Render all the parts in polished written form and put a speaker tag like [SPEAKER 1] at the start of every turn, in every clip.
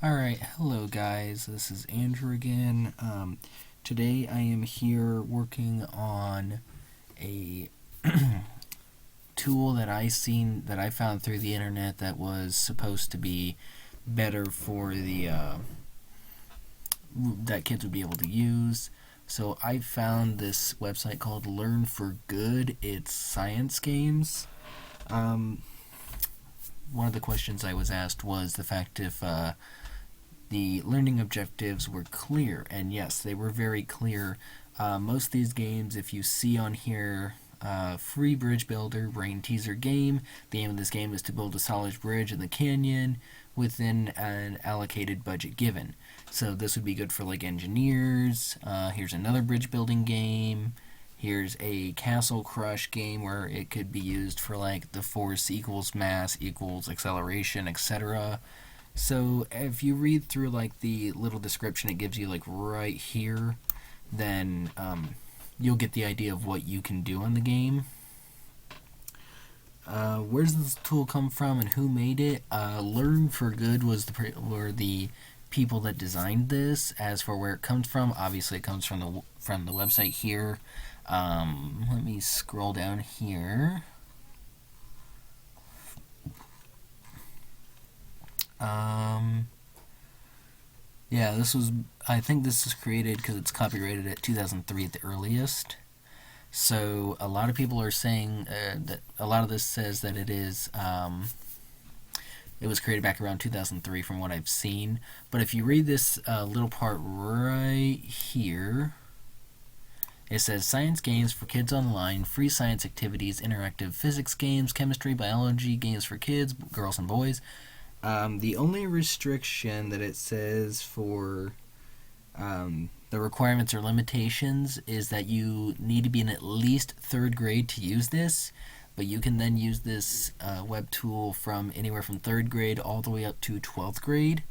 [SPEAKER 1] Alright, hello guys, this is Andrew again. Today I am here working on a tool that I found through the internet that was supposed to be better for that kids would be able to use. So I found this website called Learn for Good. It's science games. Um, One of the questions I was asked was the fact if the learning objectives were clear, and yes, they were very clear. Most of these games, if you see on here, free bridge builder, brain teaser game. The aim of this game is to build a solid bridge in the canyon within an allocated budget given. So this would be good for like engineers. Here's another bridge building game. Here's a castle crush game where it could be used for like the force equals mass equals acceleration, etc. So if you read through like the little description it gives you like right here, then you'll get the idea of what you can do in the game. Where does this tool come from and who made it? Learn for Good were the people that designed this. As for where it comes from, obviously it comes from the website here. Let me scroll down here. Um, yeah, I think this was created because it's copyrighted at 2003 at the earliest. So a lot of people are saying that a lot of this says that it was created back around 2003 from what I've seen. But if you read this little part right here, it says science games for kids online, free science activities, interactive physics games, chemistry, biology games for kids, girls and boys. The only restriction that it says for the requirements or limitations is that you need to be in at least third grade to use this, but you can then use this web tool from anywhere from third grade all the way up to 12th grade,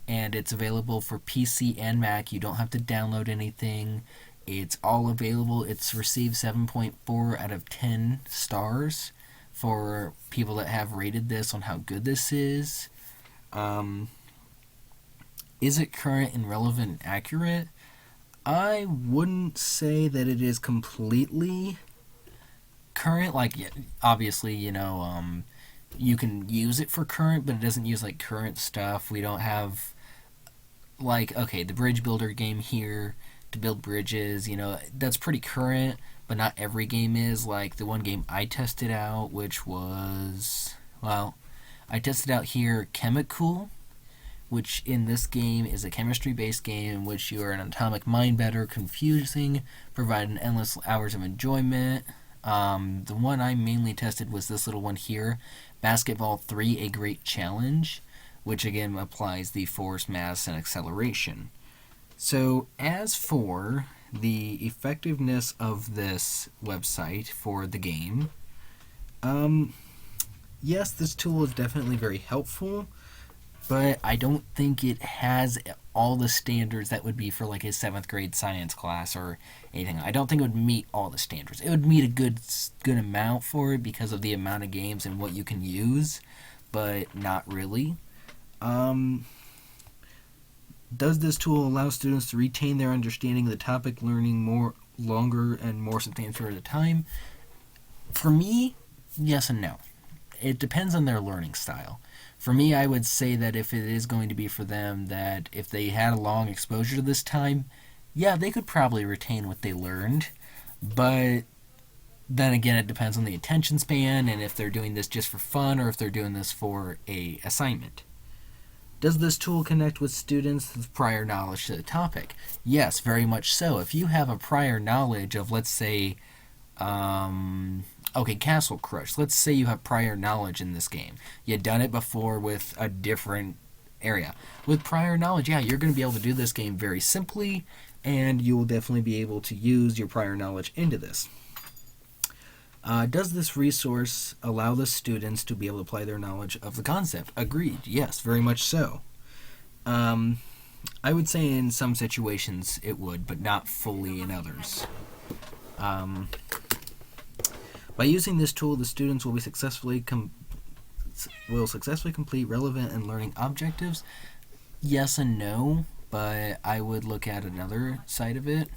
[SPEAKER 1] and it's available for PC and Mac. You don't have to download anything. It's all available. It's received 7.4 out of 10 stars for people that have rated this on how good this is. Um, is it current and relevant and accurate? I wouldn't say that it is completely current. Like, obviously, you can use it for current, but it doesn't use like current stuff. We don't have like, okay, the bridge builder game here to build bridges. That's pretty current, but not every game is. Like the one game I tested out, which was, well, I tested out here Chemical, which in this game is a chemistry-based game in which you are an atomic mind bender, confusing, providing endless hours of enjoyment. The one I mainly tested was this little one here, Basketball 3: A Great Challenge, which again applies the force, mass, and acceleration. So as for the effectiveness of this website for the game, yes, this tool is definitely very helpful, but I don't think it has all the standards that would be for like a seventh grade science class or anything. I don't think it would meet all the standards. It would meet a good amount for it because of the amount of games and what you can use, but not really. Um, does this tool allow students to retain their understanding of the topic, learning more longer and more substantial at a time? For me, yes and no. It depends on their learning style. For me, I would say that if it is going to be for them, that if they had a long exposure to this time, yeah, they could probably retain what they learned. But then again, it depends on the attention span and if they're doing this just for fun or if they're doing this for a assignment. Does this tool connect with students with prior knowledge to the topic? Yes, very much so. If you have a prior knowledge of, let's say, okay, Castle Crush. Let's say you have prior knowledge in this game. You've done it before with a different area. With prior knowledge, yeah, you're going to be able to do this game very simply, and you will definitely be able to use your prior knowledge into this. Does this resource allow the students to be able to apply their knowledge of the concept? Agreed. Yes, very much so. I would say in some situations it would, but not fully in others. Um, by using this tool, the students will successfully complete relevant and learning objectives. yes and no, but I would look at another side of it.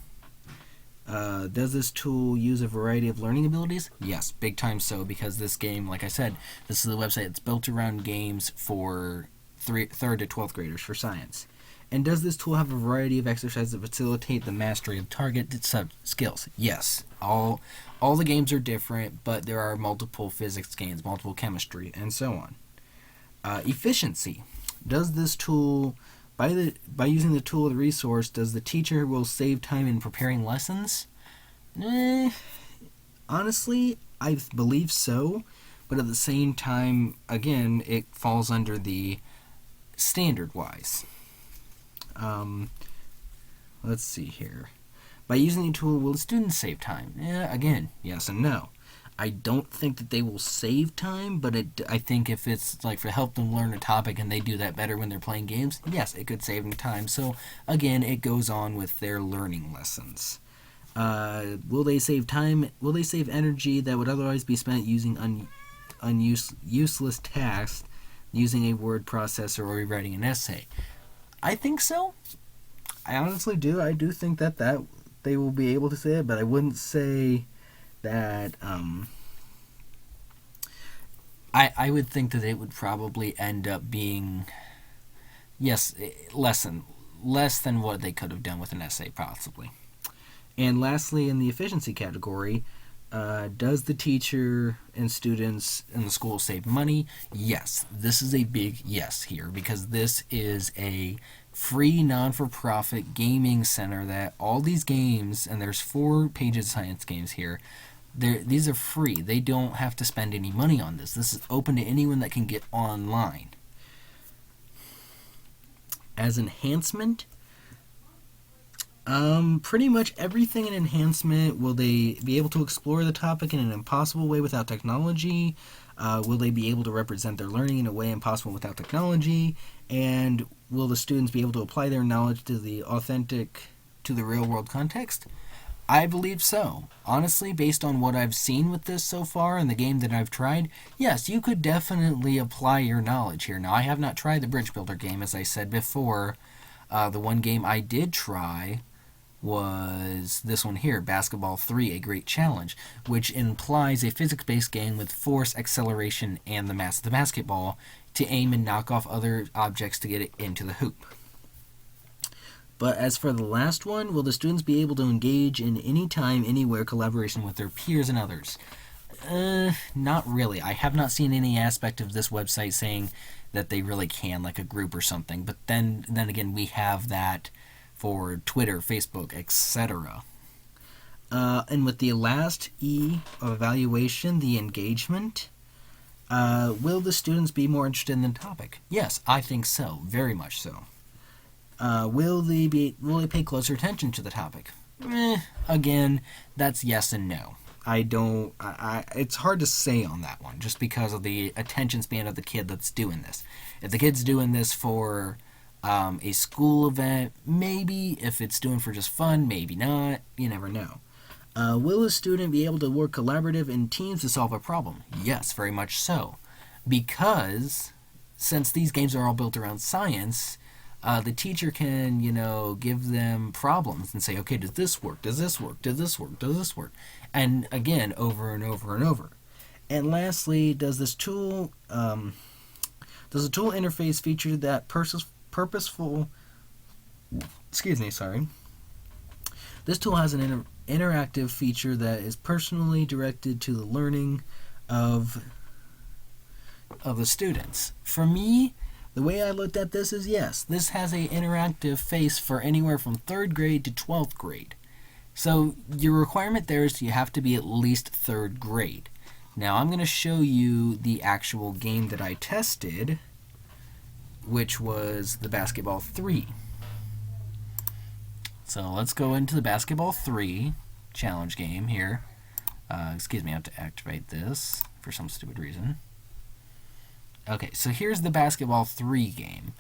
[SPEAKER 1] Does this tool use a variety of learning abilities? Yes, big time so, because this game, like I said, this is a website that's built around games for 3rd to 12th graders for science. And does this tool have a variety of exercises that facilitate the mastery of targeted skills? Yes. All the games are different, but there are multiple physics games, multiple chemistry, and so on. Efficiency. Does this tool, by using the tool or the resource, does the teacher will save time in preparing lessons? Honestly, I believe so, but at the same time, again, it falls under the standard-wise. Let's see here. By using the tool, will the students save time? Again, yes and no. I don't think that they will save time, but I think if it's like for help them learn a topic and they do that better when they're playing games, yes, it could save them time. So again, it goes on with their learning lessons. Will they save time? Will they save energy that would otherwise be spent using useless tasks, using a word processor or rewriting an essay? I think so. I honestly do. I do think that they will be able to say it, but I wouldn't say that. I would think that it would probably end up being, yes, less than what they could have done with an essay, possibly. And lastly, in the efficiency category, does the teacher and students in the school save money? Yes. This is a big yes here, because this is a free non-for-profit gaming center that all these games, and there's 4 pages of science games here, these are free. They don't have to spend any money on this. This is open to anyone that can get online. As enhancement, pretty much everything in enhancement. Will they be able to explore the topic in an impossible way without technology? Will they be able to represent their learning in a way impossible without technology? And will the students be able to apply their knowledge to the real world context? I believe so. Honestly, based on what I've seen with this so far and the game that I've tried, yes, you could definitely apply your knowledge here. Now, I have not tried the Bridge Builder game, as I said before. The one game I did try was this one here, Basketball 3, A Great Challenge, which implies a physics-based game with force, acceleration, and the mass of the basketball to aim and knock off other objects to get it into the hoop. But as for the last one, will the students be able to engage in any time, anywhere collaboration with their peers and others? Not really. I have not seen any aspect of this website saying that they really can, like a group or something. But then again, we have that for Twitter, Facebook, etc. And with the last E of evaluation, the engagement, will the students be more interested in the topic? Yes, I think so. Very much so. Will they pay closer attention to the topic? Again, that's yes and no. It's hard to say on that one, just because of the attention span of the kid that's doing this. If the kid's doing this for a school event, maybe. If it's doing for just fun, maybe not. You never know. Will a student be able to work collaborative in teams to solve a problem? Yes, very much so. Because since these games are all built around science, the teacher can, give them problems and say, okay, does this work? Does this work? Does this work? Does this work? And again, over and over and over. And lastly, does the tool interface feature that purposeful? This tool has an interactive feature that is personally directed to the learning of the students. For me, the way I looked at this is yes, this has an interactive face for anywhere from 3rd grade to 12th grade. So your requirement there is you have to be at least 3rd grade. Now I'm going to show you the actual game that I tested, which was the Basketball 3. So let's go into the Basketball 3 challenge game here. I have to activate this for some stupid reason. Okay, so here's the Basketball 3 game.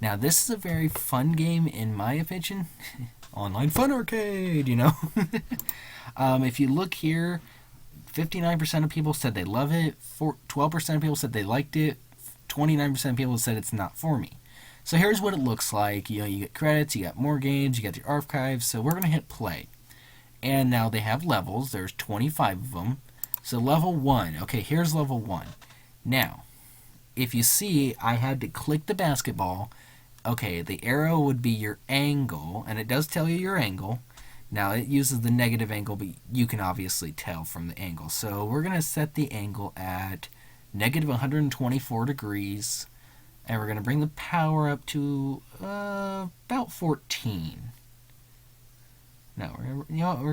[SPEAKER 1] Now, this is a very fun game, in my opinion. Online fun arcade, If you look here, 59% of people said they love it. 12% of people said they liked it. 29% of people said it's not for me. So here's what it looks like. You know, you get credits, you got more games, you got your archives. So we're going to hit play. And now they have levels. There's 25 of them. So level 1. Okay, here's level 1. Now, if you see, I had to click the basketball. Okay, the arrow would be your angle, and it does tell you your angle. Now, it uses the negative angle, but you can obviously tell from the angle. So we're going to set the angle at negative 124 degrees, and we're going to bring the power up to about 14. No, you know what we're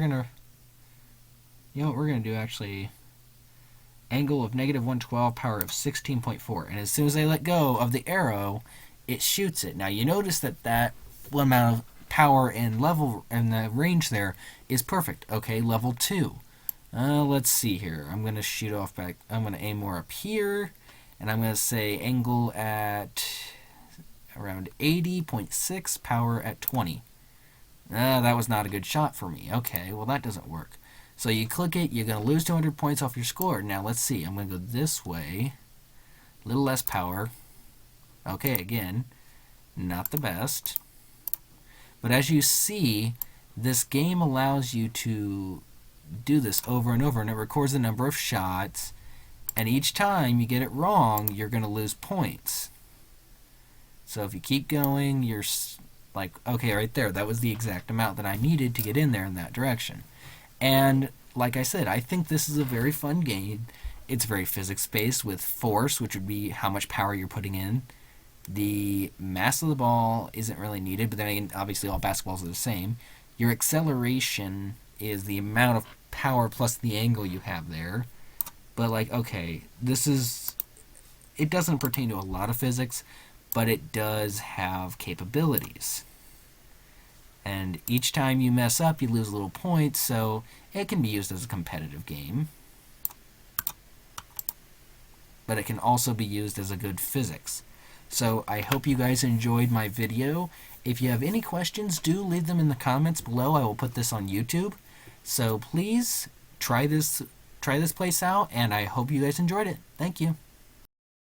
[SPEAKER 1] going to do actually. Angle of negative 112, power of 16.4. And as soon as I let go of the arrow, it shoots it. Now you notice that amount of power and level and the range there is perfect. Okay, level 2. Let's see here. I'm going to shoot off back. I'm going to aim more up here. And I'm going to say angle at around 80.6, power at 20. That was not a good shot for me. Okay, well that doesn't work. So you click it, you're going to lose 200 points off your score. Now let's see, I'm going to go this way. A little less power. Okay, again, not the best. But as you see, this game allows you to do this over and over, and it records the number of shots. And each time you get it wrong, you're going to lose points. So if you keep going, you're like, okay, right there, that was the exact amount that I needed to get in there in that direction. And like I said, I think this is a very fun game. It's very physics-based with force, which would be how much power you're putting in. The mass of the ball isn't really needed, but then again, obviously all basketballs are the same. Your acceleration is the amount of power plus the angle you have there. But like, okay, it doesn't pertain to a lot of physics, but it does have capabilities. And each time you mess up, you lose little points, so it can be used as a competitive game. But it can also be used as a good physics. So I hope you guys enjoyed my video. If you have any questions, do leave them in the comments below. I will put this on YouTube. So please try this place out, and I hope you guys enjoyed it. Thank you.